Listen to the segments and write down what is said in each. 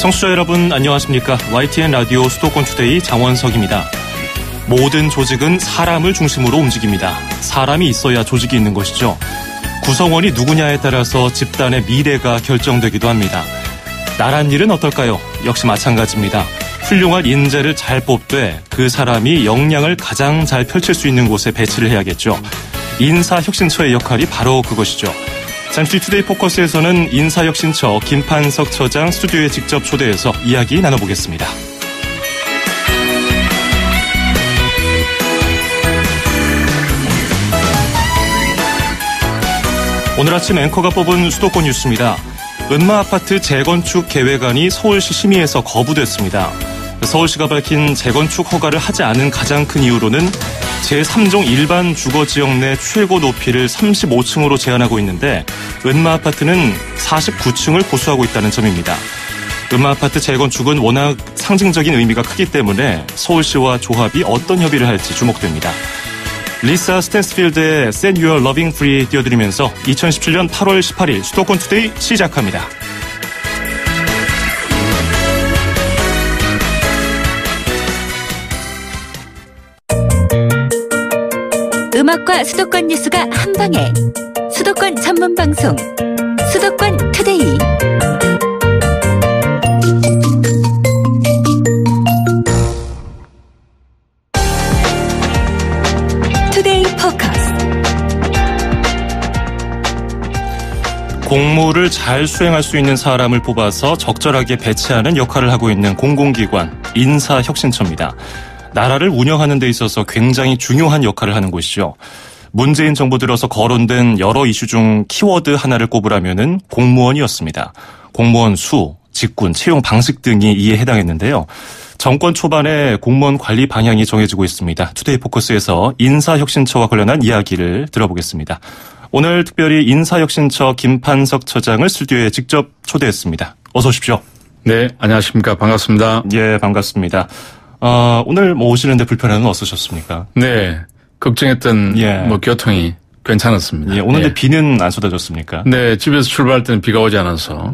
청취자 여러분 안녕하십니까. YTN 라디오 수도권 투데이 장원석입니다. 모든 조직은 사람을 중심으로 움직입니다. 사람이 있어야 조직이 있는 것이죠. 구성원이 누구냐에 따라서 집단의 미래가 결정되기도 합니다. 나란 일은 어떨까요? 역시 마찬가지입니다. 훌륭한 인재를 잘 뽑되 그 사람이 역량을 가장 잘 펼칠 수 있는 곳에 배치를 해야겠죠. 인사혁신처의 역할이 바로 그것이죠. 잠시 투데이 포커스에서는 인사혁신처 김판석 처장 스튜디오에 직접 초대해서 이야기 나눠보겠습니다. 오늘 아침 앵커가 뽑은 수도권 뉴스입니다. 은마아파트 재건축 계획안이 서울시 심의에서 거부됐습니다. 서울시가 밝힌 재건축 허가를 하지 않은 가장 큰 이유로는 제3종 일반 주거지역 내 최고 높이를 35층으로 제한하고 있는데 은마아파트는 49층을 고수하고 있다는 점입니다. 은마아파트 재건축은 워낙 상징적인 의미가 크기 때문에 서울시와 조합이 어떤 협의를 할지 주목됩니다. 리사 스탠스필드의 Send Your Loving Free 띄워드리면서 2017년 8월 18일 수도권 투데이 시작합니다. 음악과 수도권 뉴스가 한방에 수도권 전문 방송 수도권 투데이. 투데이 포커스. 공무를 잘 수행할 수 있는 사람을 뽑아서 적절하게 배치하는 역할을 하고 있는 공공기관 인사혁신처입니다. 나라를 운영하는 데 있어서 굉장히 중요한 역할을 하는 곳이죠. 문재인 정부 들어서 거론된 여러 이슈 중 키워드 하나를 꼽으라면은 공무원이었습니다. 공무원 수, 직군, 채용 방식 등이 이에 해당했는데요. 정권 초반에 공무원 관리 방향이 정해지고 있습니다. 투데이 포커스에서 인사혁신처와 관련한 이야기를 들어보겠습니다. 오늘 특별히 인사혁신처 김판석 처장을 스튜디오에 직접 초대했습니다. 어서 오십시오. 네, 안녕하십니까. 반갑습니다. 예, 반갑습니다. 오늘 오시는데 불편함은 없으셨습니까? 네, 걱정했던 교통이 괜찮았습니다. 예, 오는데 비는 안 쏟아졌습니까? 네, 집에서 출발할 때는 비가 오지 않아서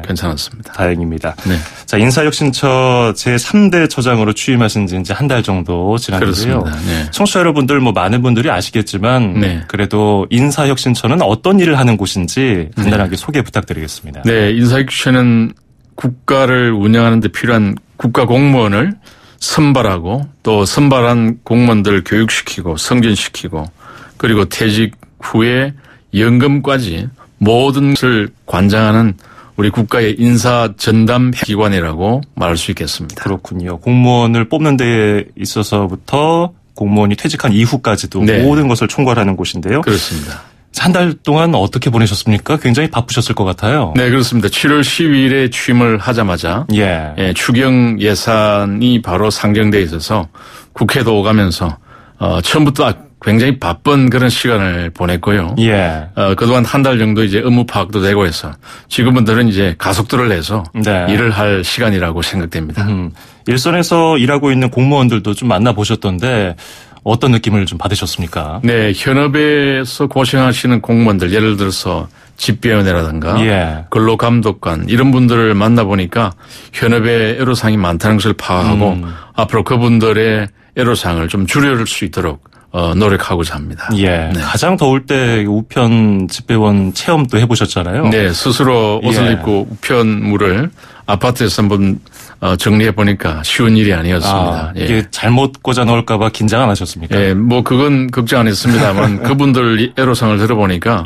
괜찮았습니다. 다행입니다. 네. 자, 인사혁신처 제3대 처장으로 취임하신 지 이제 한 달 정도 지났는데요. 그렇습니다. 네. 청취자 여러분들 많은 분들이 아시겠지만 그래도 인사혁신처는 어떤 일을 하는 곳인지 간단하게 소개 부탁드리겠습니다. 네, 인사혁신처는 국가를 운영하는 데 필요한 국가 공무원을 선발하고 또 선발한 공무원들을 교육시키고 승진시키고 그리고 퇴직 후에 연금까지 모든 것을 관장하는 우리 국가의 인사 전담 기관이라고 말할 수 있겠습니다. 그렇군요. 공무원을 뽑는 데 있어서부터 공무원이 퇴직한 이후까지도 모든 것을 총괄하는 곳인데요. 그렇습니다. 한 달 동안 어떻게 보내셨습니까? 굉장히 바쁘셨을 것 같아요. 네, 그렇습니다. 7월 12일에 취임을 하자마자 추경 예산이 바로 상정돼 있어서 국회도 오가면서 처음부터 굉장히 바쁜 그런 시간을 보냈고요. 그동안 한 달 정도 이제 업무 파악도 되고 해서 지금분들은 이제 가속도를 내서 일을 할 시간이라고 생각됩니다. 일선에서 일하고 있는 공무원들도 좀 만나보셨던데 어떤 느낌을 좀 받으셨습니까? 네, 현업에서 고생하시는 공무원들, 예를 들어서 집배원이라든가 근로감독관 이런 분들을 만나보니까 현업에 애로사항이 많다는 것을 파악하고 앞으로 그분들의 애로사항을 좀 줄여줄 수 있도록 노력하고자 합니다. 가장 더울 때 우편 집배원 체험도 해보셨잖아요. 네, 스스로 옷을 입고 우편물을 아파트에서 한번 정리해 보니까 쉬운 일이 아니었습니다. 이게 잘못 꽂아 넣을까 봐 긴장 안 하셨습니까? 그건 걱정 안 했습니다만 그분들 애로사항을 들어보니까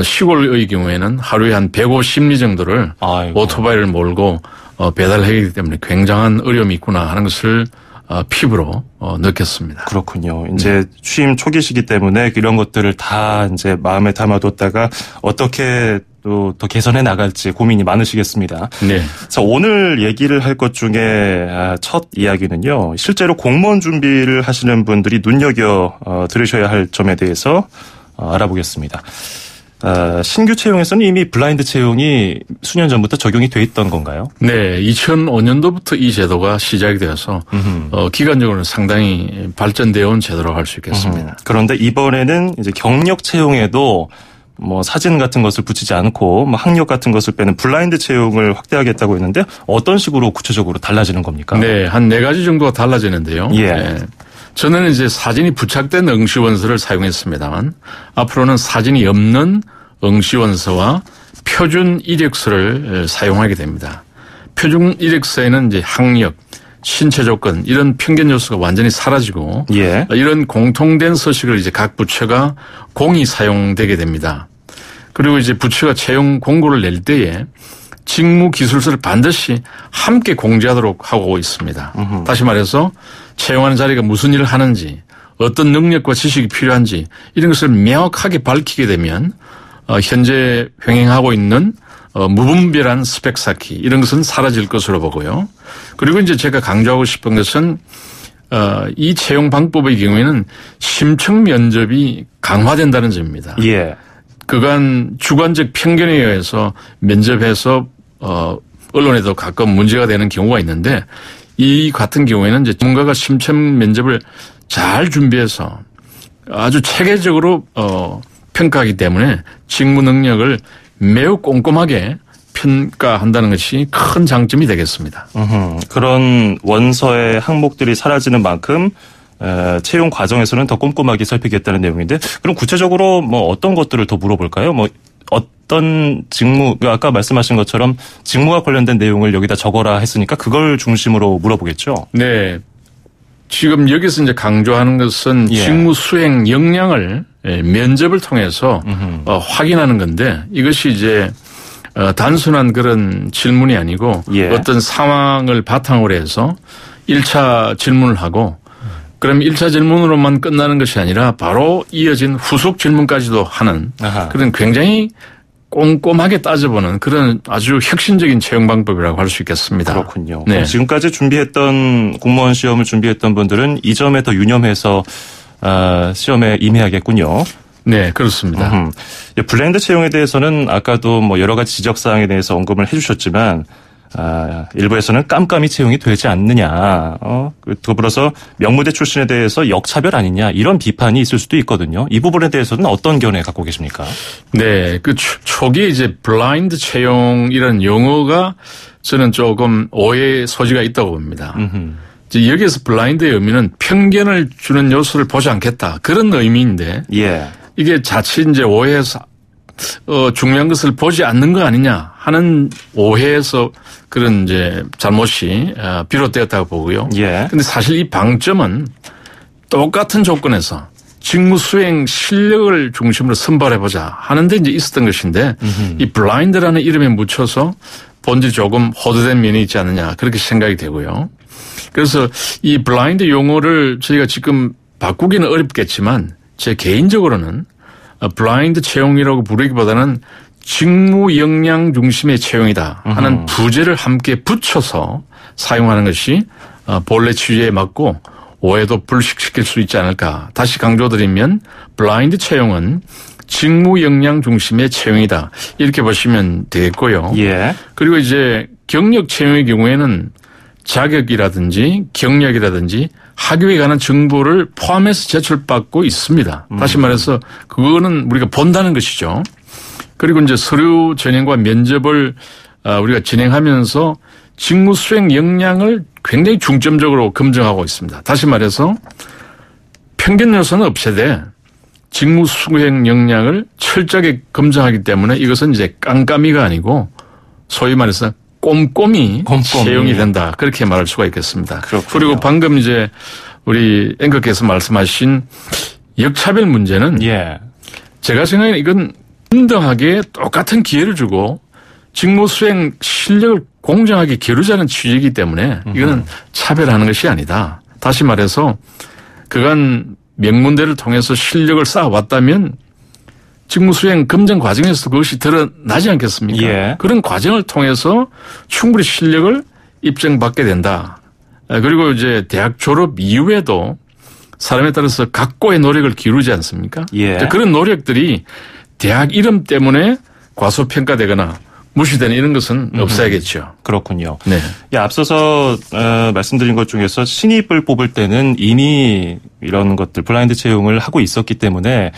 시골의 경우에는 하루에 한 150리 정도를 오토바이를 몰고 배달하기 때문에 굉장한 어려움이 있구나 하는 것을 피부로 느꼈습니다. 그렇군요. 이제 취임 초기시기 때문에 이런 것들을 다 이제 마음에 담아뒀다가 어떻게 또 더 개선해 나갈지 고민이 많으시겠습니다. 자, 오늘 얘기를 할 것 중에 첫 이야기는요. 실제로 공무원 준비를 하시는 분들이 눈여겨 들으셔야 할 점에 대해서 알아보겠습니다. 신규 채용에서는 이미 블라인드 채용이 수년 전부터 적용이 돼 있던 건가요? 네, 2005년도부터 이 제도가 시작이 되어서 기간적으로는 상당히 발전되어 온 제도라고 할 수 있겠습니다. 그런데 이번에는 이제 경력 채용에도 뭐 사진 같은 것을 붙이지 않고 뭐 학력 같은 것을 빼는 블라인드 채용을 확대하겠다고 했는데 어떤 식으로 구체적으로 달라지는 겁니까? 네, 한 4가지 정도가 달라지는데요. 예. 네. 저는 이제 사진이 부착된 응시원서를 사용했습니다만 앞으로는 사진이 없는 응시원서와 표준 이력서를 사용하게 됩니다. 표준 이력서에는 이제 학력, 신체 조건 이런 편견 요소가 완전히 사라지고 예. 이런 공통된 서식을 이제 각 부처가 공히 사용되게 됩니다. 그리고 이제 부처가 채용 공고를 낼 때에 직무 기술서를 반드시 함께 공지하도록 하고 있습니다. 다시 말해서 채용하는 자리가 무슨 일을 하는지 어떤 능력과 지식이 필요한지 이런 것을 명확하게 밝히게 되면 현재 병행하고 있는 무분별한 스펙 쌓기 이런 것은 사라질 것으로 보고요. 그리고 이제 제가 강조하고 싶은 것은 이 채용 방법의 경우에는 심층 면접이 강화된다는 점입니다. 예. 그간 주관적 편견에 의해서 면접에서 언론에도 가끔 문제가 되는 경우가 있는데 이 같은 경우에는 이제 전문가가 심층 면접을 잘 준비해서 아주 체계적으로 평가하기 때문에 직무 능력을 매우 꼼꼼하게 평가한다는 것이 큰 장점이 되겠습니다. 그런 원서의 항목들이 사라지는 만큼 채용 과정에서는 더 꼼꼼하게 살피겠다는 내용인데 그럼 구체적으로 뭐 어떤 것들을 더 물어볼까요? 뭐 어떤 직무, 아까 말씀하신 것처럼 직무와 관련된 내용을 여기다 적어라 했으니까 그걸 중심으로 물어보겠죠? 네. 지금 여기서 이제 강조하는 것은 예. 직무 수행 역량을 면접을 통해서 확인하는 건데 이것이 이제 단순한 그런 질문이 아니고 예. 어떤 상황을 바탕으로 해서 1차 질문을 하고 그럼 1차 질문으로만 끝나는 것이 아니라 바로 이어진 후속 질문까지도 하는 아하. 그런 굉장히 꼼꼼하게 따져보는 그런 아주 혁신적인 채용 방법이라고 할 수 있겠습니다. 그렇군요. 네. 지금까지 준비했던 공무원 시험을 준비했던 분들은 이 점에 더 유념해서 시험에 임해야겠군요. 네, 그렇습니다. 블라인드 채용에 대해서는 아까도 뭐 여러 가지 지적사항에 대해서 언급을 해주셨지만 일부에서는 깜깜이 채용이 되지 않느냐. 더불어서 명무대 출신에 대해서 역차별 아니냐 이런 비판이 있을 수도 있거든요. 이 부분에 대해서는 어떤 견해 갖고 계십니까? 네, 그 초기에 이제 블라인드 채용이라는 용어가 저는 조금 오해의 소지가 있다고 봅니다. 이제 여기에서 블라인드의 의미는 편견을 주는 요소를 보지 않겠다 그런 의미인데 예. 이게 자칫 이제 오해해서 중요한 것을 보지 않는 거 아니냐 하는 오해에서 그런 이제 잘못이 비롯되었다고 보고요. 예. 근데 사실 이 방점은 똑같은 조건에서 직무 수행 실력을 중심으로 선발해보자 하는데 이제 있었던 것인데 이 블라인드라는 이름에 묻혀서 본질이 조금 호도된 면이 있지 않느냐 그렇게 생각이 되고요. 그래서 이 블라인드 용어를 저희가 지금 바꾸기는 어렵겠지만 제 개인적으로는 블라인드 채용이라고 부르기보다는 직무 역량 중심의 채용이다 하는 부제를 함께 붙여서 사용하는 것이 본래 취지에 맞고 오해도 불식시킬 수 있지 않을까. 다시 강조드리면 블라인드 채용은 직무 역량 중심의 채용이다. 이렇게 보시면 되겠고요. 예. 그리고 이제 경력 채용의 경우에는 자격이라든지 경력이라든지 학위에 관한 정보를 포함해서 제출받고 있습니다. 다시 말해서 그거는 우리가 본다는 것이죠. 그리고 이제 서류 전형과 면접을 우리가 진행하면서 직무 수행 역량을 굉장히 중점적으로 검증하고 있습니다. 다시 말해서 편견 요소는 없애되 직무 수행 역량을 철저하게 검증하기 때문에 이것은 이제 깜깜이가 아니고 소위 말해서 꼼꼼히 채용이 된다. 그렇게 말할 수가 있겠습니다. 그렇군요. 그리고 방금 이제 우리 앵커께서 말씀하신 역차별 문제는 예. 제가 생각에는 이건平等하게 똑같은 기회를 주고 직무 수행 실력을 공정하게 기르자는 취지이기 때문에 이거는 차별하는 것이 아니다. 다시 말해서 그간 명문대를 통해서 실력을 쌓아왔다면 직무 수행 검증 과정에서 그것이 드러나지 않겠습니까? 예. 그런 과정을 통해서 충분히 실력을 입증받게 된다. 그리고 이제 대학 졸업 이후에도 사람에 따라서 각고의 노력을 기울이지 않습니까? 예. 그런 노력들이 대학 이름 때문에 과소평가되거나 무시되는 이런 것은 없어야겠죠. 그렇군요. 네. 예, 앞서서 말씀드린 것 중에서 신입을 뽑을 때는 이미 이런 것들 블라인드 채용을 하고 있었기 때문에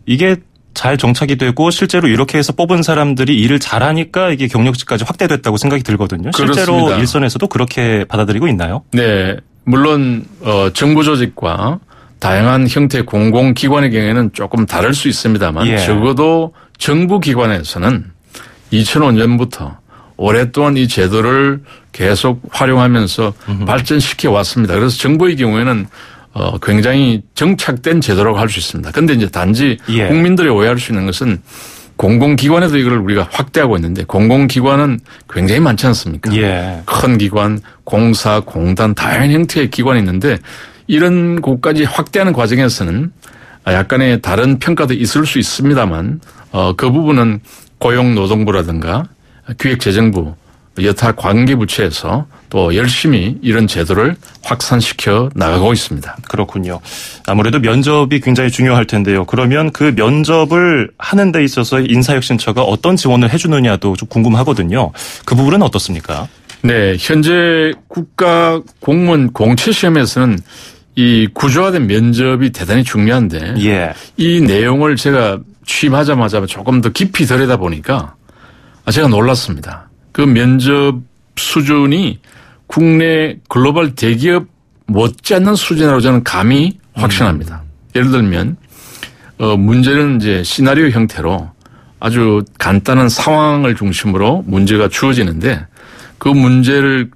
이게 잘 정착이 되고 실제로 이렇게 해서 뽑은 사람들이 일을 잘하니까 이게 경력직까지 확대됐다고 생각이 들거든요. 실제로 그렇습니다. 일선에서도 그렇게 받아들이고 있나요? 네. 물론 정부 조직과 다양한 형태의 공공기관의 경우에는 조금 다를 수 있습니다만 예. 적어도 정부 기관에서는 2005년부터 오랫동안 이 제도를 계속 활용하면서 발전시켜 왔습니다. 그래서 정부의 경우에는 굉장히 정착된 제도라고 할 수 있습니다. 그런데 이제 단지 예. 국민들이 오해할 수 있는 것은 공공기관에도 이걸 우리가 확대하고 있는데 공공기관은 굉장히 많지 않습니까? 예. 큰 기관, 공사, 공단 다양한 형태의 기관이 있는데 이런 곳까지 확대하는 과정에서는 약간의 다른 평가도 있을 수 있습니다만 그 부분은 고용노동부라든가 기획재정부 여타 관계부처에서 또 열심히 이런 제도를 확산시켜 나가고 있습니다. 그렇군요. 아무래도 면접이 굉장히 중요할 텐데요. 그러면 그 면접을 하는 데 있어서 인사혁신처가 어떤 지원을 해주느냐도 좀 궁금하거든요. 그 부분은 어떻습니까? 네. 현재 국가 공무원 공채시험에서는 이 구조화된 면접이 대단히 중요한데 예. 이 내용을 제가 취임하자마자 조금 더 깊이 들여다보니까 제가 놀랐습니다. 그 면접 수준이 국내 글로벌 대기업 못지않는 수준이라고 저는 감히 확신합니다. 예를 들면 문제는 이제 시나리오 형태로 아주 간단한 상황을 중심으로 문제가 주어지는데 그 문제를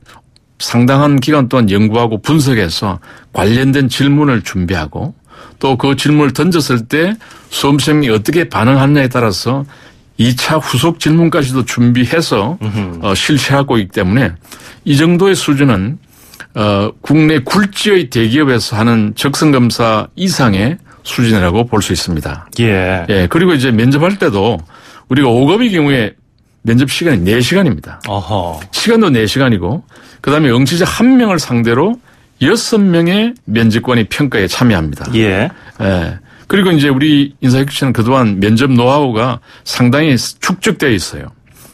상당한 기간 동안 연구하고 분석해서 관련된 질문을 준비하고 또 그 질문을 던졌을 때 수험생이 어떻게 반응하느냐에 따라서 2차 후속 질문까지도 준비해서 실시하고 있기 때문에 이 정도의 수준은 국내 굴지의 대기업에서 하는 적성검사 이상의 수준이라고 볼 수 있습니다. 예. 예. 그리고 이제 면접할 때도 우리가 5급의 경우에 면접 시간이 4시간입니다. 어허. 시간도 4시간이고 그다음에 응시자 1명을 상대로 6명의 면접관이 평가에 참여합니다. 예. 예. 그리고 이제 우리 인사혁신은 그동안 면접 노하우가 상당히 축적되어 있어요.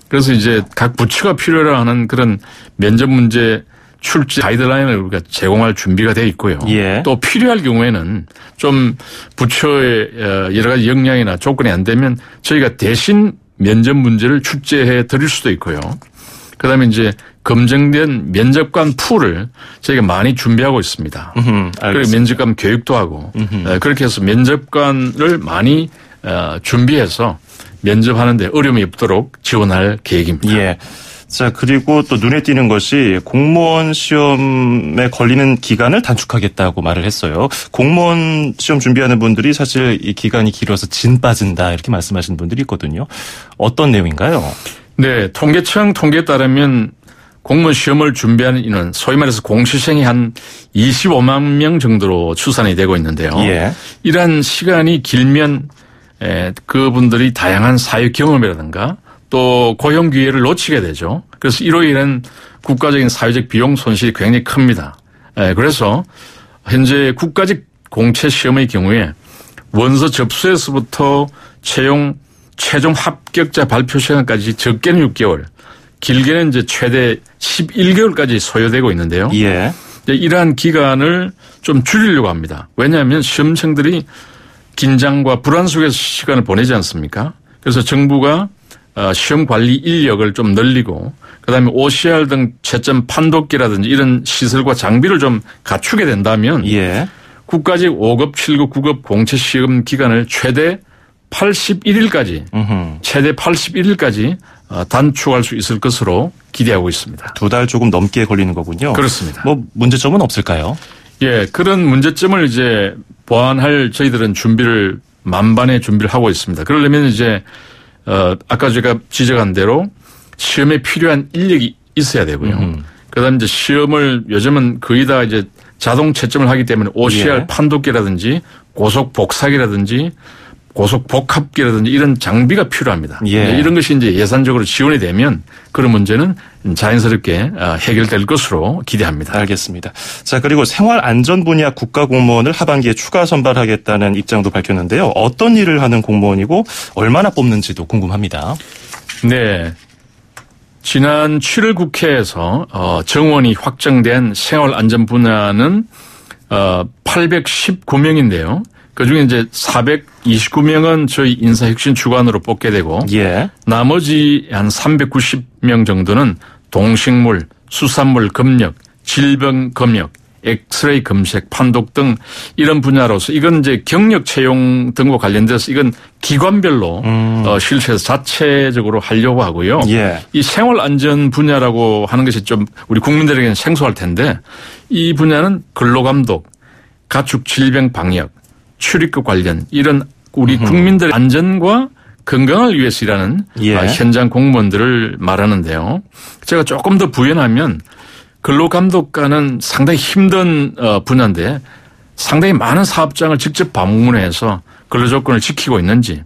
그래서 이제 각 부처가 필요로 하는 그런 면접 문제 출제 가이드라인을 우리가 제공할 준비가 되어 있고요. 예. 또 필요할 경우에는 좀 부처의 여러 가지 역량이나 조건이 안 되면 저희가 대신 면접 문제를 출제해 드릴 수도 있고요. 그다음에 이제 검증된 면접관 풀을 저희가 많이 준비하고 있습니다. 그리고 면접관 교육도 하고 그렇게 해서 면접관을 많이 준비해서 면접하는데 어려움이 없도록 지원할 계획입니다. 예. 자, 그리고 또 눈에 띄는 것이 공무원 시험에 걸리는 기간을 단축하겠다고 말을 했어요. 공무원 시험 준비하는 분들이 사실 이 기간이 길어서 진 빠진다 이렇게 말씀하시는 분들이 있거든요. 어떤 내용인가요? 네. 통계청 통계에 따르면 공무원 시험을 준비하는 인원, 소위 말해서 공시생이 한 25만 명 정도로 추산이 되고 있는데요. 예. 이러한 시간이 길면 그분들이 다양한 사회 경험이라든가 또 고용 기회를 놓치게 되죠. 그래서 이로 인한 국가적인 사회적 비용 손실이 굉장히 큽니다. 그래서 현재 국가직 공채 시험의 경우에 원서 접수에서부터 최종 합격자 발표 시간까지 적게는 6개월, 길게는 이제 최대 11개월까지 소요되고 있는데요. 예. 이러한 기간을 좀 줄이려고 합니다. 왜냐하면 시험생들이 긴장과 불안 속에서 시간을 보내지 않습니까? 그래서 정부가 시험 관리 인력을 좀 늘리고 그다음에 OCR 등 채점 판독기라든지 이런 시설과 장비를 좀 갖추게 된다면 예. 국가직 5급, 7급, 9급 공채 시험 기간을 최대 81일까지 최대 81일까지 단축할 수 있을 것으로 기대하고 있습니다. 2달 조금 넘게 걸리는 거군요. 그렇습니다. 뭐 문제점은 없을까요? 예, 그런 문제점을 이제 보완할 저희들은 만반의 준비를 하고 있습니다. 그러려면 이제 아까 제가 지적한 대로 시험에 필요한 인력이 있어야 되고요. 그다음에 이제 시험을 요즘은 거의 다 이제 자동 채점을 하기 때문에 OCR 예. 판독기라든지 고속 복사기라든지 고속 복합기라든지 이런 장비가 필요합니다. 예. 이런 것이 이제 예산적으로 지원이 되면 그런 문제는 자연스럽게 해결될 것으로 기대합니다. 알겠습니다. 자, 그리고 생활안전 분야 국가공무원을 하반기에 추가 선발하겠다는 입장도 밝혔는데요. 어떤 일을 하는 공무원이고 얼마나 뽑는지도 궁금합니다. 네. 지난 7월 국회에서 정원이 확정된 생활안전 분야는 819명인데요. 그중에 이제 429명은 저희 인사혁신 주관으로 뽑게 되고 예. 나머지 한 390명 정도는 동식물, 수산물 검역, 질병 검역, 엑스레이 검색, 판독 등 이런 분야로서 이건 이제 경력 채용 등과 관련돼서 이건 기관별로 실체에서 자체적으로 하려고 하고요. 예. 이 생활안전 분야라고 하는 것이 좀 우리 국민들에게는 생소할 텐데 이 분야는 근로감독, 가축 질병 방역, 출입국 관련 이런 우리 국민들의 안전과 건강을 위해서 일하는 예. 현장 공무원들을 말하는데요. 제가 조금 더 부연하면 근로감독관은 상당히 힘든 분야인데 상당히 많은 사업장을 직접 방문해서 근로조건을 지키고 있는지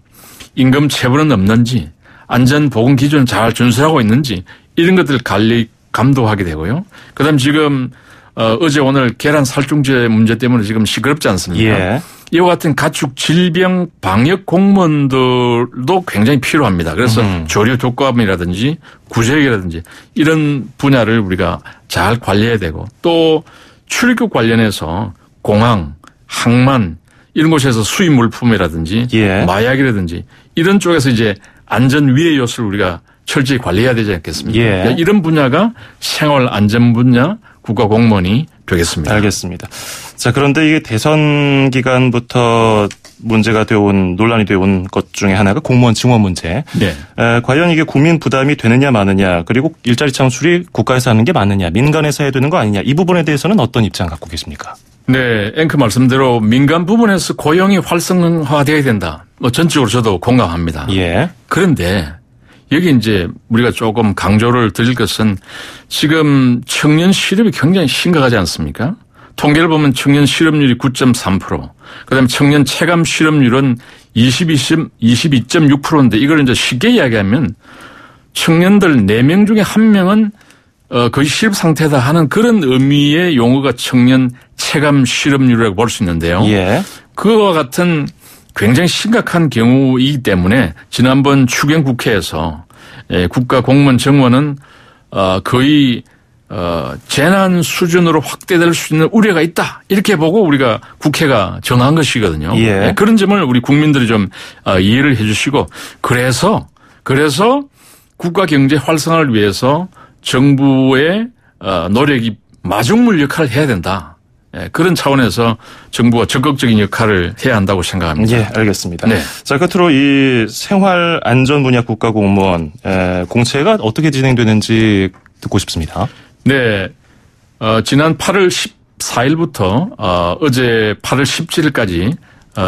임금 체불은 없는지 안전보건 기준을 잘 준수하고 있는지 이런 것들을 관리 감독하게 되고요. 그다음 지금 어제 오늘 계란 살충제 문제 때문에 지금 시끄럽지 않습니까? 예. 이와 같은 가축 질병 방역 공무원들도 굉장히 필요합니다. 그래서 조류 독감이라든지 구제역이라든지 이런 분야를 우리가 잘 관리해야 되고 또 출입국 관련해서 공항, 항만 이런 곳에서 수입 물품이라든지 예. 마약이라든지 이런 쪽에서 이제 안전 위해 요소를 우리가 철저히 관리해야 되지 않겠습니까? 예. 이런 분야가 생활 안전 분야 국가공무원이 되겠습니다. 알겠습니다. 자, 그런데 이게 대선 기간부터 문제가 되어온 논란이 되어온 것 중에 하나가 공무원 증원 문제. 네. 과연 이게 국민 부담이 되느냐 마느냐 그리고 일자리 창출이 국가에서 하는 게 맞느냐 민간에서 해야 되는 거 아니냐 이 부분에 대해서는 어떤 입장 갖고 계십니까? 네. 앵커 말씀대로 민간 부분에서 고용이 활성화되어야 된다. 전적으로 저도 공감합니다. 예. 그런데 여기 이제 우리가 조금 강조를 드릴 것은 지금 청년 실업이 굉장히 심각하지 않습니까? 통계를 보면 청년 실업률이 9.3%, 그다음에 청년 체감 실업률은 22.6%인데 이걸 이제 쉽게 이야기하면 청년들 4명 중에 1명은 거의 실업 상태다 하는 그런 의미의 용어가 청년 체감 실업률이라고 볼 수 있는데요. 예. 그와 같은 굉장히 심각한 경우이기 때문에 지난번 추경국회에서 국가 공무원 정원은 거의 재난 수준으로 확대될 수 있는 우려가 있다. 이렇게 보고 우리가 국회가 정한 것이거든요. 예. 그런 점을 우리 국민들이 좀 이해를 해 주시고 그래서 국가 경제 활성화를 위해서 정부의 노력이 마중물 역할을 해야 된다. 그런 차원에서 정부가 적극적인 역할을 해야 한다고 생각합니다. 예, 알겠습니다. 네. 자, 끝으로 이 생활 안전 분야 국가공무원 공채가 어떻게 진행되는지 듣고 싶습니다. 네, 지난 8월 14일부터 어제 8월 17일까지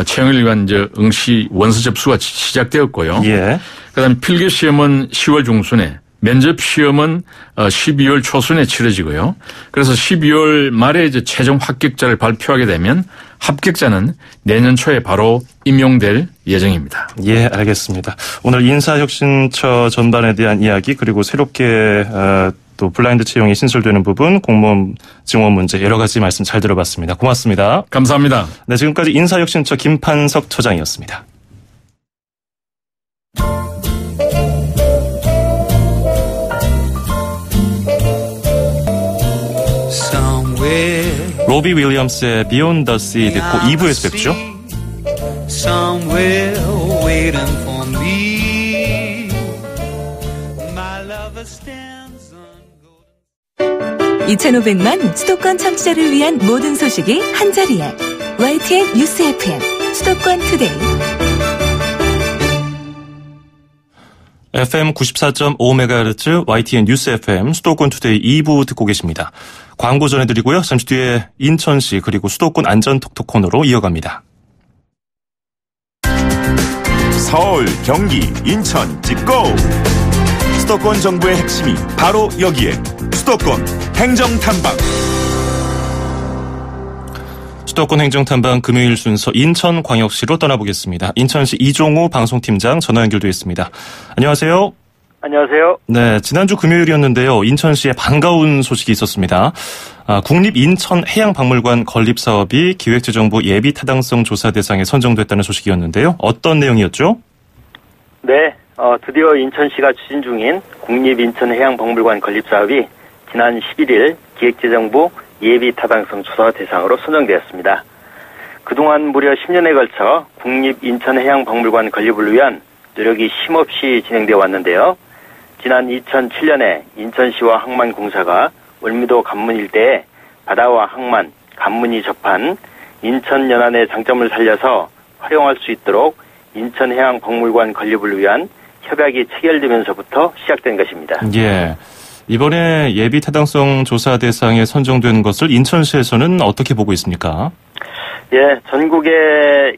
채용을 위한 이제 응시 원서 접수가 시작되었고요. 예. 그다음에 필기 시험은 10월 중순에. 면접 시험은 12월 초순에 치러지고요. 그래서 12월 말에 이제 최종 합격자를 발표하게 되면 합격자는 내년 초에 바로 임용될 예정입니다. 예, 알겠습니다. 오늘 인사혁신처 전반에 대한 이야기 그리고 새롭게 또 블라인드 채용이 신설되는 부분, 공무원 증원 문제 여러 가지 말씀 잘 들어봤습니다. 고맙습니다. 감사합니다. 네, 지금까지 인사혁신처 김판석 처장이었습니다. 로비 윌리엄스의 Beyond the Sea 듣고 2부에서 뵙죠. Somewhere waiting for me. My lover stands on 2,500만 수도권 청취자를 위한 모든 소식이 한자리에 YTN 뉴스 FM 수도권 투데이. FM 94.5MHz YTN 뉴스 FM 수도권 투데이 2부 듣고 계십니다. 광고 전해드리고요. 잠시 뒤에 인천시 그리고 수도권 안전톡톡 코너로 이어갑니다. 서울, 경기, 인천 찍고! 수도권 정부의 핵심이 바로 여기에 수도권 행정탐방. 수도권 행정탐방 금요일 순서 인천광역시로 떠나보겠습니다. 인천시 이종호 방송팀장 전화 연결되어 있습니다. 안녕하세요. 안녕하세요. 네, 지난주 금요일이었는데요. 인천시에 반가운 소식이 있었습니다. 국립인천해양박물관 건립사업이 기획재정부 예비타당성 조사 대상에 선정됐다는 소식이었는데요. 어떤 내용이었죠? 네, 드디어 인천시가 추진 중인 국립인천해양박물관 건립사업이 지난 11일 기획재정부 예비타당성 조사 대상으로 선정되었습니다. 그동안 무려 10년에 걸쳐 국립인천해양박물관 건립을 위한 노력이 쉼없이 진행되어 왔는데요. 지난 2007년에 인천시와 항만공사가 월미도 관문 일대에 바다와 항만, 관문이 접한 인천 연안의 장점을 살려서 활용할 수 있도록 인천해양박물관 건립을 위한 협약이 체결되면서부터 시작된 것입니다. 예. 이번에 예비 타당성 조사 대상에 선정된 것을 인천시에서는 어떻게 보고 있습니까? 예, 전국에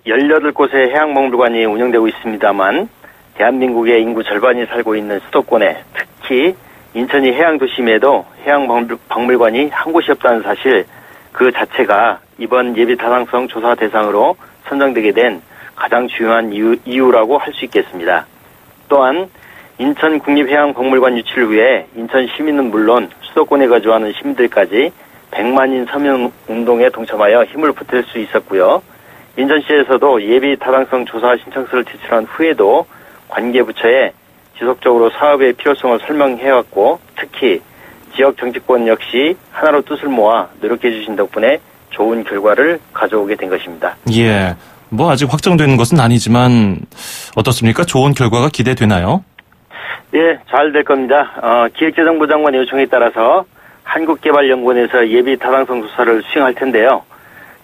18곳의 해양박물관이 운영되고 있습니다만 대한민국의 인구 절반이 살고 있는 수도권에 특히 인천이 해양도심에도 해양박물관이 한 곳이 없다는 사실 그 자체가 이번 예비 타당성 조사 대상으로 선정되게 된 가장 중요한 이유라고 할 수 있겠습니다. 또한 인천 국립해양박물관 유치를 위해 인천 시민은 물론 수도권에 거주하는 시민들까지 100만인 서명운동에 동참하여 힘을 보탤 수 있었고요. 인천시에서도 예비 타당성 조사 신청서를 제출한 후에도 관계부처에 지속적으로 사업의 필요성을 설명해왔고 특히 지역 정치권 역시 하나로 뜻을 모아 노력해 주신 덕분에 좋은 결과를 가져오게 된 것입니다. 예, 뭐 아직 확정되는 것은 아니지만 어떻습니까? 좋은 결과가 기대되나요? 예, 잘 될 겁니다. 기획재정부 장관의 요청에 따라서 한국개발연구원에서 예비 타당성 조사를 수행할 텐데요.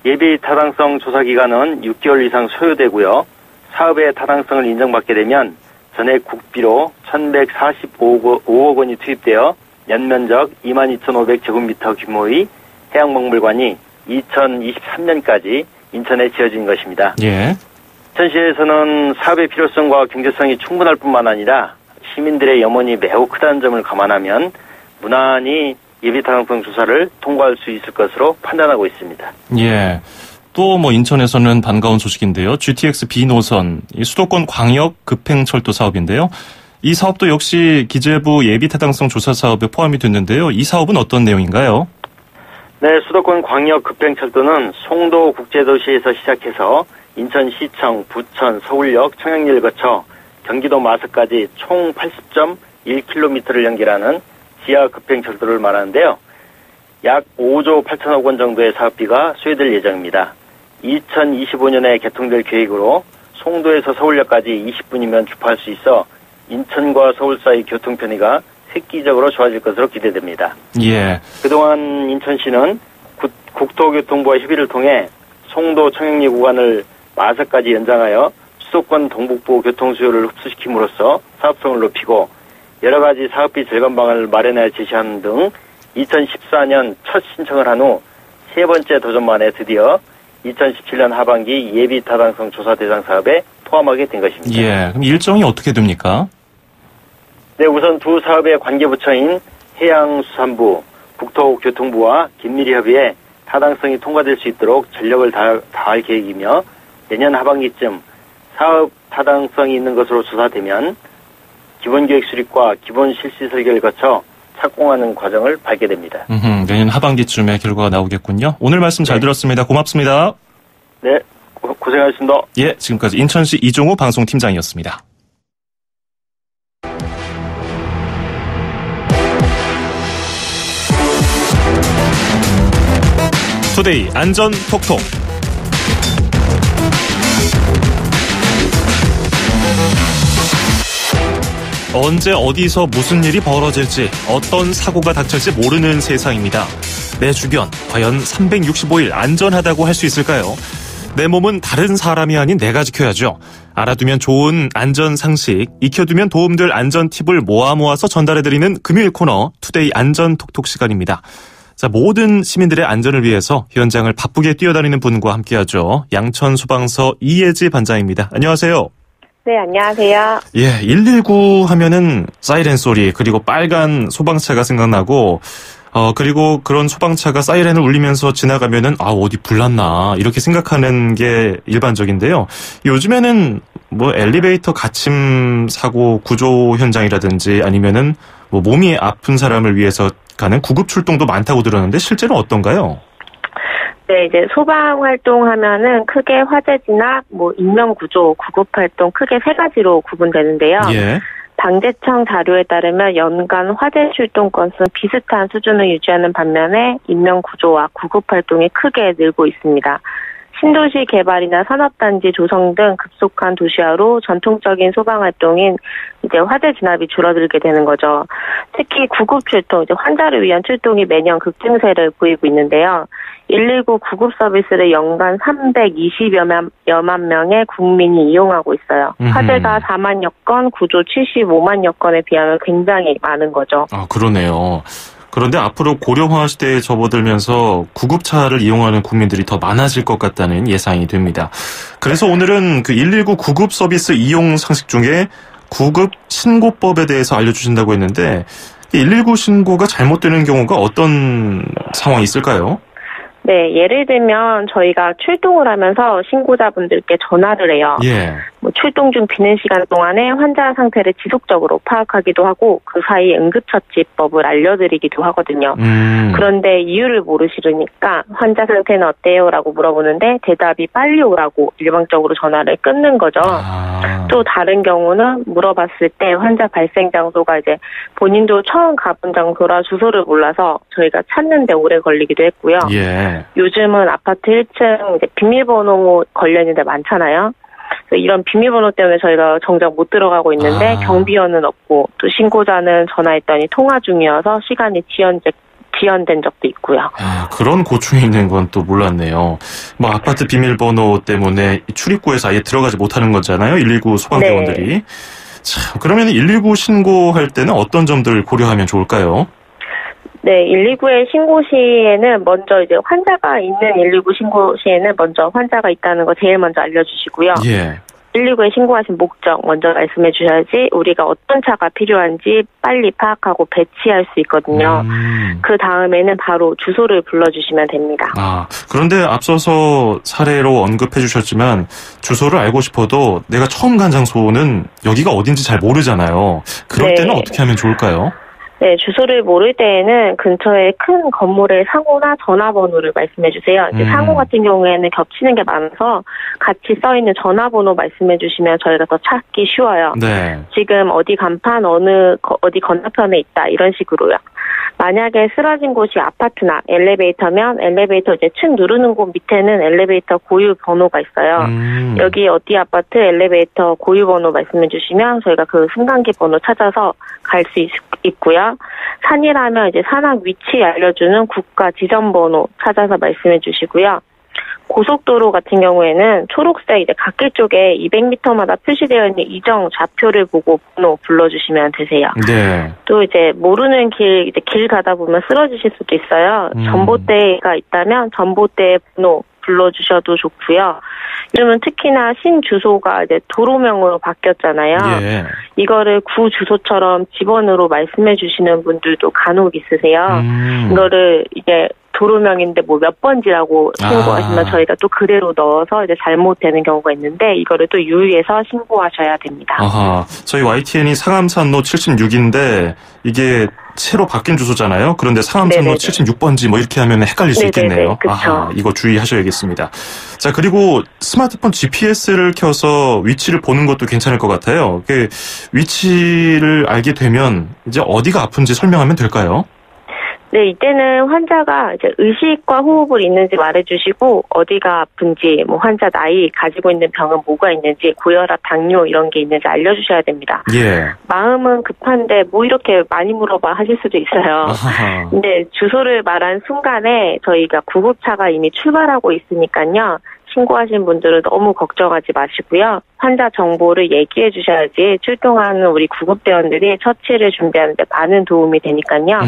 예비 타당성 조사 기간은 6개월 이상 소요되고요. 사업의 타당성을 인정받게 되면 전액 국비로 1,145억 원이 투입되어 연면적 22,500제곱미터 규모의 해양박물관이 2023년까지 인천에 지어진 것입니다. 예. 인천시에서는 사업의 필요성과 경제성이 충분할 뿐만 아니라 시민들의 염원이 매우 크다는 점을 감안하면 무난히 예비 타당성 조사를 통과할 수 있을 것으로 판단하고 있습니다. 예. 또 뭐 인천에서는 반가운 소식인데요. GTX B노선, 수도권 광역 급행철도 사업인데요. 이 사업도 역시 기재부 예비 타당성 조사 사업에 포함이 됐는데요. 이 사업은 어떤 내용인가요? 네, 수도권 광역 급행철도는 송도 국제도시에서 시작해서 인천시청, 부천, 서울역, 청량리를 거쳐 경기도 마석까지 총 80.1km를 연결하는 지하 급행철도를 말하는데요. 약 5조 8천억 원 정도의 사업비가 소요될 예정입니다. 2025년에 개통될 계획으로 송도에서 서울역까지 20분이면 주파할 수 있어 인천과 서울 사이 교통 편의가 획기적으로 좋아질 것으로 기대됩니다. 예. 그동안 인천시는 국토교통부와 협의를 통해 송도 청량리 구간을 마석까지 연장하여 수도권 동북부 교통 수요를 흡수시킴으로써 사업성을 높이고 여러 가지 사업비 절감 방안을 마련해 제시하는 등 2014년 첫 신청을 한 후 세 번째 도전 만에 드디어 2017년 하반기 예비 타당성 조사 대상 사업에 포함하게 된 것입니다. 예. 그럼 일정이 어떻게 됩니까? 네, 우선 두 사업의 관계부처인 해양수산부, 국토교통부와 긴밀히 협의해 타당성이 통과될 수 있도록 전력을 다할 계획이며 내년 하반기쯤 사업 타당성이 있는 것으로 조사되면 기본계획 수립과 기본 실시 설계를 거쳐 착공하는 과정을 밟게 됩니다. 내년 하반기쯤에 결과가 나오겠군요. 오늘 말씀 잘 들었습니다. 고맙습니다. 네, 고생하셨습니다. 예, 지금까지 인천시 이종우 방송팀장이었습니다. 투데이 안전 톡톡. 언제 어디서 무슨 일이 벌어질지 어떤 사고가 닥칠지 모르는 세상입니다. 내 주변 과연 365일 안전하다고 할 수 있을까요? 내 몸은 다른 사람이 아닌 내가 지켜야죠. 알아두면 좋은 안전 상식, 익혀두면 도움될 안전 팁을 모아서 전달해드리는 금요일 코너 투데이 안전 톡톡 시간입니다. 자, 모든 시민들의 안전을 위해서 현장을 바쁘게 뛰어다니는 분과 함께하죠. 양천 소방서 이예지 반장입니다. 안녕하세요. 네, 안녕하세요. 예, 119 하면은 사이렌 소리, 그리고 빨간 소방차가 생각나고, 그리고 그런 소방차가 사이렌을 울리면서 지나가면은, 어디 불났나, 이렇게 생각하는 게 일반적인데요. 요즘에는 뭐 엘리베이터 갇힘 사고 구조 현장이라든지 아니면은 뭐 몸이 아픈 사람을 위해서 가는 구급 출동도 많다고 들었는데 실제로 어떤가요? 네, 이제 소방 활동하면은 크게 화재 진압, 인명 구조, 구급 활동 크게 세 가지로 구분되는데요. 예. 방재청 자료에 따르면 연간 화재 출동 건수는 비슷한 수준을 유지하는 반면에 인명 구조와 구급 활동이 크게 늘고 있습니다. 신도시 개발이나 산업단지 조성 등 급속한 도시화로 전통적인 소방활동인 이제 화재 진압이 줄어들게 되는 거죠. 특히 구급 출동, 이제 환자를 위한 출동이 매년 급증세를 보이고 있는데요. 119 구급 서비스를 연간 320여만 명의 국민이 이용하고 있어요. 화재가 4만여 건, 구조 75만여 건에 비하면 굉장히 많은 거죠. 아, 그러네요. 그런데 앞으로 고령화 시대에 접어들면서 구급차를 이용하는 국민들이 더 많아질 것 같다는 예상이 됩니다. 그래서 오늘은 그 119 구급 서비스 이용 상식 중에 구급 신고법에 대해서 알려주신다고 했는데 119 신고가 잘못되는 경우가 어떤 상황이 있을까요? 네, 예를 들면 저희가 출동을 하면서 신고자분들께 전화를 해요. 예. 뭐 출동 중 비는 시간 동안에 환자 상태를 지속적으로 파악하기도 하고 그 사이 응급처치법을 알려드리기도 하거든요. 그런데 이유를 모르시니까 환자 상태는 어때요? 라고 물어보는데 대답이 빨리 오라고 일방적으로 전화를 끊는 거죠. 또 다른 경우는 물어봤을 때 환자 발생 장소가 이제 본인도 처음 가본 장소라 주소를 몰라서 저희가 찾는데 오래 걸리기도 했고요. 예. 요즘은 아파트 1층 이제 비밀번호 걸려있는 데 많잖아요. 그래서 이런 비밀번호 때문에 저희가 정작 못 들어가고 있는데 경비원은 없고 또 신고자는 전화했더니 통화 중이어서 시간이 지연된 적도 있고요. 아, 그런 고충이 있는 건 또 몰랐네요. 뭐 아파트 비밀번호 때문에 출입구에서 아예 들어가지 못하는 거잖아요. 119 소방대원들이. 네. 자, 그러면 119 신고할 때는 어떤 점들을 고려하면 좋을까요? 네, 119에 신고 시에는 먼저 이제 환자가 있는 119 신고 시에는 먼저 환자가 있다는 거 제일 먼저 알려주시고요. 예. 119에 신고하신 목적 먼저 말씀해 주셔야지 우리가 어떤 차가 필요한지 빨리 파악하고 배치할 수 있거든요. 그 다음에는 바로 주소를 불러주시면 됩니다. 아, 그런데 앞서서 사례로 언급해 주셨지만 주소를 알고 싶어도 내가 처음 간 장소는 여기가 어딘지 잘 모르잖아요. 그럴 때는 어떻게 하면 좋을까요? 네, 주소를 모를 때에는 근처에 큰 건물의 상호나 전화번호를 말씀해 주세요. 이제 상호 같은 경우에는 겹치는 게 많아서 같이 써있는 전화번호 말씀해 주시면 저희가 더 찾기 쉬워요. 네. 지금 어디 간판 어디 건너편에 있다 이런 식으로요. 만약에 쓰러진 곳이 아파트나 엘리베이터면 엘리베이터 이제 층 누르는 곳 밑에는 엘리베이터 고유 번호가 있어요. 여기 어디 아파트 엘리베이터 고유 번호 말씀해 주시면 저희가 그 승강기 번호 찾아서 갈 수 있고요. 산이라면 이제 산악 위치 알려주는 국가 지점 번호 찾아서 말씀해 주시고요. 고속도로 같은 경우에는 초록색 이제 갓길 쪽에 200m마다 표시되어 있는 이정 좌표를 보고 번호 불러주시면 되세요. 네. 또 이제 모르는 길 가다 보면 쓰러지실 수도 있어요. 전봇대가 있다면 전봇대 번호 불러주셔도 좋고요. 요즘은 특히나 신주소가 이제 도로명으로 바뀌었잖아요. 예. 이거를 구 주소처럼 집원으로 말씀해 주시는 분들도 간혹 있으세요. 이거를 이제 도로명인데 뭐 몇 번지라고 신고하시면 저희가 또 그대로 넣어서 이제 잘못되는 경우가 있는데 이거를 또 유의해서 신고하셔야 됩니다. 아하, 저희 YTN이 상암산로 76인데 이게 새로 바뀐 주소잖아요. 그런데 상암산로 76번지 뭐 이렇게 하면 헷갈릴 수 있겠네요. 아하, 이거 주의하셔야겠습니다. 자, 그리고 스마트폰 GPS를 켜서 위치를 보는 것도 괜찮을 것 같아요. 위치를 알게 되면 이제 어디가 아픈지 설명하면 될까요? 네, 이때는 환자가 이제 의식과 호흡을 있는지 말해주시고 어디가 아픈지, 뭐 환자 나이, 가지고 있는 병은 뭐가 있는지, 고혈압, 당뇨 이런 게 있는지 알려주셔야 됩니다. 예. 마음은 급한데 뭐 이렇게 많이 물어봐 하실 수도 있어요. 아하. 근데 주소를 말한 순간에 저희가 구급차가 이미 출발하고 있으니까요. 신고하신 분들은 너무 걱정하지 마시고요. 환자 정보를 얘기해 주셔야지 출동하는 우리 구급대원들이 처치를 준비하는 데 많은 도움이 되니까요.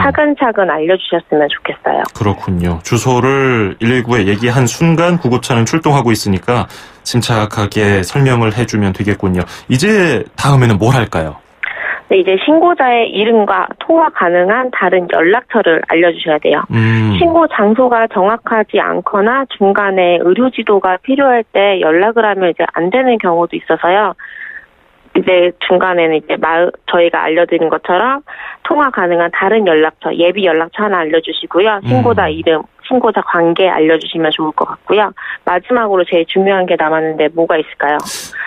차근차근 알려주셨으면 좋겠어요. 그렇군요. 주소를 119에 얘기한 순간 구급차는 출동하고 있으니까 침착하게 설명을 해주면 되겠군요. 이제 다음에는 뭘 할까요? 네, 이제 신고자의 이름과 통화 가능한 다른 연락처를 알려주셔야 돼요. 신고 장소가 정확하지 않거나 중간에 의료 지도가 필요할 때 연락을 하면 이제 안 되는 경우도 있어서요. 이제 중간에는 이제 저희가 알려드린 것처럼 통화 가능한 다른 연락처, 예비 연락처 하나 알려주시고요. 신고자 이름, 신고자 관계 알려주시면 좋을 것 같고요. 마지막으로 제일 중요한 게 남았는데 뭐가 있을까요?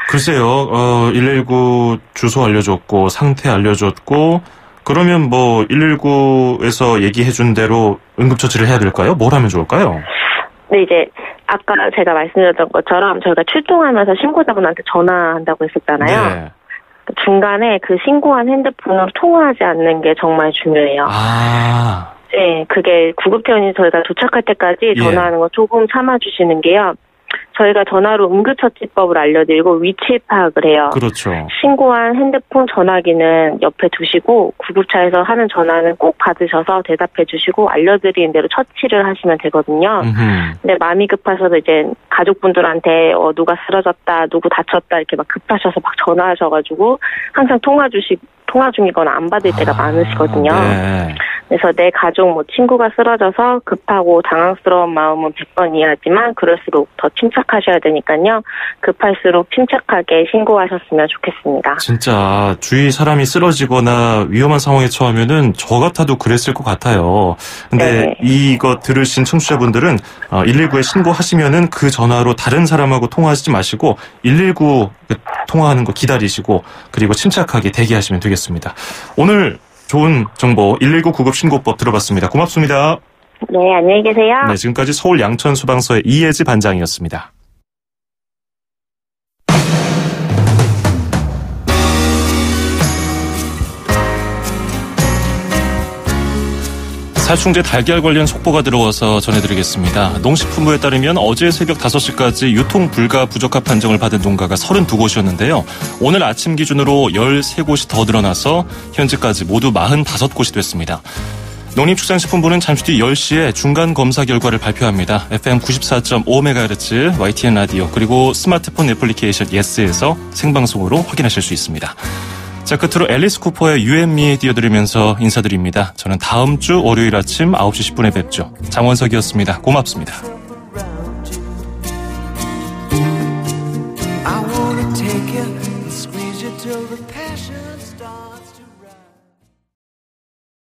글쎄요, 119 주소 알려줬고 상태 알려줬고 그러면 뭐 119에서 얘기해준 대로 응급처치를 해야 될까요? 뭘 하면 좋을까요? 네, 이제 아까 제가 말씀드렸던 것처럼 저희가 출동하면서 신고자분한테 전화한다고 했었잖아요. 네. 중간에 그 신고한 핸드폰으로 통화하지 않는 게 정말 중요해요. 네, 그게 구급대원이 저희가 도착할 때까지 전화하는 거 조금 참아주시는 게요. 저희가 전화로 응급처치법을 알려드리고 위치 파악을 해요. 그렇죠. 신고한 핸드폰 전화기는 옆에 두시고 구급차에서 하는 전화는 꼭 받으셔서 대답해 주시고 알려드리는 대로 처치를 하시면 되거든요. 근데 마음이 급하셔서 이제 가족분들한테 누가 쓰러졌다, 누구 다쳤다 이렇게 막 급하셔서 막 전화하셔가지고 항상 통화 중이거나 안 받을 때가 많으시거든요. 네. 그래서 내 가족, 친구가 쓰러져서 급하고 당황스러운 마음은 100번 이해하지만 그럴수록 더 침착하셔야 되니까요. 급할수록 침착하게 신고하셨으면 좋겠습니다. 진짜 주위 사람이 쓰러지거나 위험한 상황에 처하면은 저 같아도 그랬을 것 같아요. 근데 이거 들으신 청취자분들은 119에 신고하시면은 그 전화로 다른 사람하고 통화하지 마시고 119 통화하는 거 기다리시고 그리고 침착하게 대기하시면 되겠습니다. 오늘 좋은 정보 119 구급신고법 들어봤습니다. 고맙습니다. 네, 안녕히 계세요. 네, 지금까지 서울 양천소방서의 이혜지 반장이었습니다. 살충제 달걀 관련 속보가 들어와서 전해드리겠습니다. 농식품부에 따르면 어제 새벽 5시까지 유통 불가 부적합 판정을 받은 농가가 32곳이었는데요. 오늘 아침 기준으로 13곳이 더 늘어나서 현재까지 모두 45곳이 됐습니다. 농림축산식품부는 잠시 뒤 10시에 중간 검사 결과를 발표합니다. FM 94.5MHz YTN 라디오 그리고 스마트폰 애플리케이션 예스에서 생방송으로 확인하실 수 있습니다. 자, 끝으로 앨리스 쿠퍼의 You and Me 띄워드리면서 인사드립니다. 저는 다음 주 월요일 아침 9시 10분에 뵙죠. 장원석이었습니다. 고맙습니다. I wanna take you and squeeze you till the passion starts.